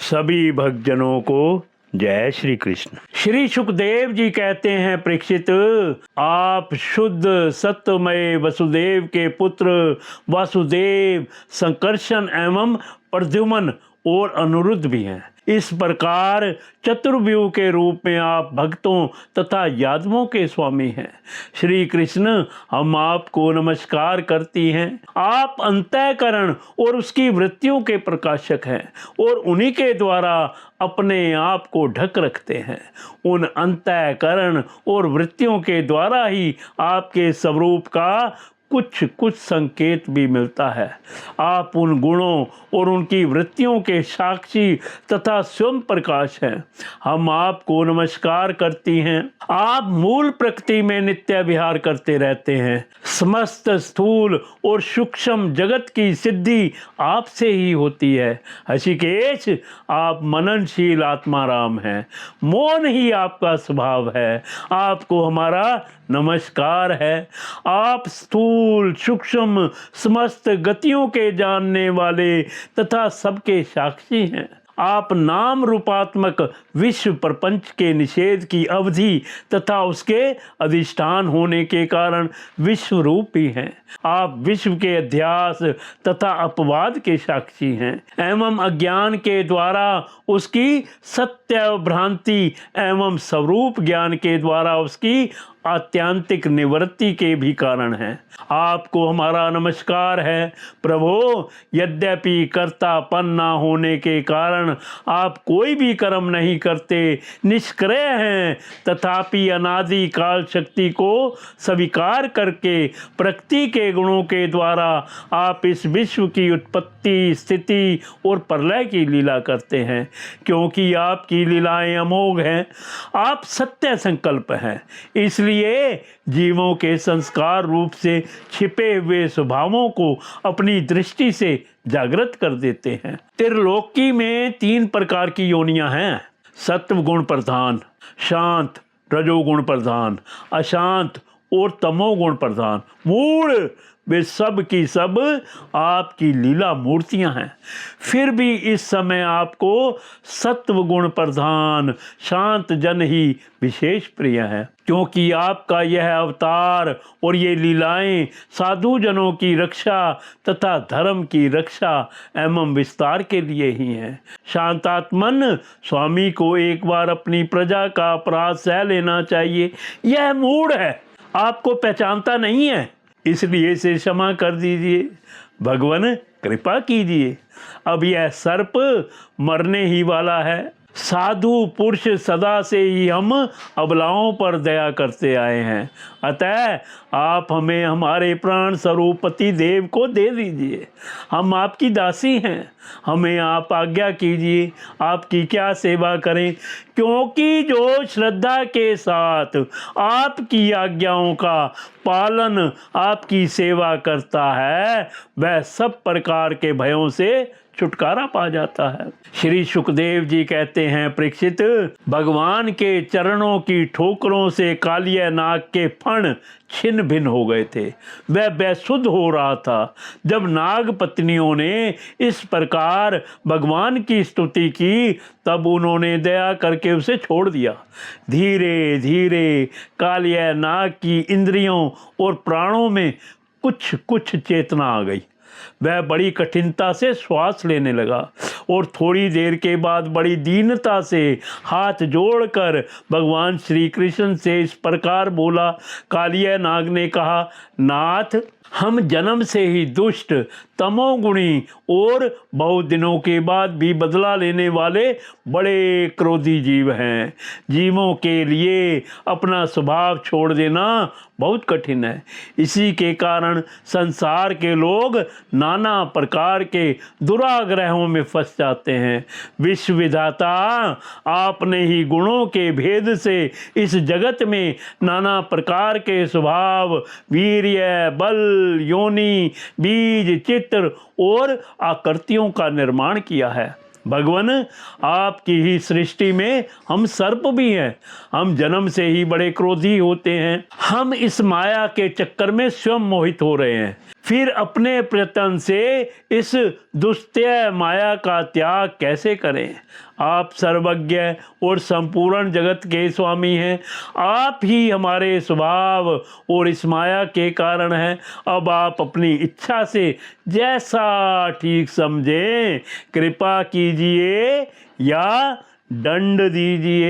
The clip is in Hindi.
सभी भक्तजनों को जय श्री कृष्ण। श्री सुखदेव जी कहते हैं, परीक्षित, आप शुद्ध सत्यमय वसुदेव के पुत्र वासुदेव, संकर्षण एवं प्रद्युम्न और अनिरुद्ध भी हैं। इस प्रकार चतुर्व्यूह के रूप में आप भक्तों तथा यादवों के स्वामी हैं। श्री कृष्ण, हम आपको नमस्कार करती हैं। आप अंतःकरण और उसकी वृत्तियों के प्रकाशक हैं और उन्हीं के द्वारा अपने आप को ढक रखते हैं। उन अंतःकरण और वृत्तियों के द्वारा ही आपके स्वरूप का कुछ संकेत भी मिलता है। आप उन गुणों और उनकी वृत्तियों के साक्षी तथा स्वयं प्रकाश हैं। हम आपको नमस्कार करती हैं। आप मूल प्रकृति में नित्य विहार करते रहते हैं। समस्त स्थूल और सूक्ष्म जगत की सिद्धि आपसे ही होती है। ऋषिकेश, आप मननशील आत्माराम हैं। मौन ही आपका स्वभाव है। आपको हमारा नमस्कार है। आप स्थूल सूक्ष्म समस्त गतियों के जानने वाले तथा सबके साक्षी हैं। आप नाम रूपात्मक विश्व प्रपंच के निषेध की अवधि तथा उसके अधिष्ठान होने के कारण विश्व रूप ही हैं। आप विश्व के अध्यास तथा अपवाद के साक्षी हैं एवं अज्ञान के द्वारा उसकी सत्य भ्रांति एवं स्वरूप ज्ञान के द्वारा उसकी आत्यांतिक निवृत्ति के भी कारण हैं। आपको हमारा नमस्कार है। प्रभो, यद्यपि कर्तापन न होने के कारण आप कोई भी कर्म नहीं करते, निष्क्रिय हैं, तथापि अनादि काल शक्ति को स्वीकार करके प्रकृति के गुणों के द्वारा आप इस विश्व की उत्पत्ति, स्थिति और प्रलय की लीला करते हैं। क्योंकि आपकी लीलाएं अमोघ हैं, आप सत्य संकल्प हैं, इसलिए जीवों के संस्कार रूप से छिपे हुए स्वभावों को अपनी दृष्टि से जागृत कर देते हैं। त्रिलोकी में 3 प्रकार की योनियां हैं: सत्व गुण प्रधान, शांत रजोगुण प्रधान, अशांत और तमोगुण प्रधान। मूल वे सब की सब आपकी लीला मूर्तियां हैं। फिर भी इस समय आपको सत्व गुण प्रधान शांत जन ही विशेष प्रिय है, क्योंकि आपका यह अवतार और ये लीलाएं साधु जनों की रक्षा तथा धर्म की रक्षा एवं विस्तार के लिए ही हैं। शांतात्मन स्वामी को एक बार अपनी प्रजा का अपराध सह लेना चाहिए। यह मूढ़ है, आपको पहचानता नहीं है, इसलिए इसे क्षमा कर दीजिए। भगवान कृपा कीजिए। अब यह सर्प मरने ही वाला है। साधु पुरुष सदा से ही हम अबलाओं पर दया करते आए हैं, अतः आप हमें हमारे प्राण स्वरूप पति देव को दे दीजिए। हम आपकी दासी हैं, हमें आप आज्ञा कीजिए, आपकी क्या सेवा करें, क्योंकि जो श्रद्धा के साथ आपकी आज्ञाओं का पालन आपकी सेवा करता है वह सब प्रकार के भयों से छुटकारा पा जाता है। श्री सुखदेव जी कहते हैं, परीक्षित, भगवान के चरणों की ठोकरों से कालिया नाग के फण छिन्न भिन्न हो गए थे। वह बेसुध हो रहा था। जब नाग पत्नियों ने इस प्रकार भगवान की स्तुति की तब उन्होंने दया करके उसे छोड़ दिया। धीरे धीरे कालिया नाग की इंद्रियों और प्राणों में कुछ चेतना आ गई। वह बड़ी कठिनता से श्वास लेने लगा और थोड़ी देर के बाद बड़ी दीनता से हाथ जोड़कर भगवान श्री कृष्ण से इस प्रकार बोला। कालिया नाग ने कहा, नाथ, हम जन्म से ही दुष्ट, तमोगुणी और बहुत दिनों के बाद भी बदला लेने वाले बड़े क्रोधी जीव हैं। जीवों के लिए अपना स्वभाव छोड़ देना बहुत कठिन है। इसी के कारण संसार के लोग नाना प्रकार के दुराग्रहों में फंस जाते हैं। विश्व विधाता आपने ही गुणों के भेद से इस जगत में नाना प्रकार के स्वभाव, वीर्य, बल, योनि, बीज, चित्र और आकृतियों का निर्माण किया है। भगवान, आपकी ही सृष्टि में हम सर्प भी हैं। हम जन्म से ही बड़े क्रोधी होते हैं। हम इस माया के चक्कर में स्वयं मोहित हो रहे हैं। फिर अपने प्रयत्न से इस दुस्त्यय माया का त्याग कैसे करें। आप सर्वज्ञ और संपूर्ण जगत के स्वामी हैं। आप ही हमारे स्वभाव और इस माया के कारण हैं। अब आप अपनी इच्छा से जैसा ठीक समझें कृपा कीजिए या दंड दीजिए।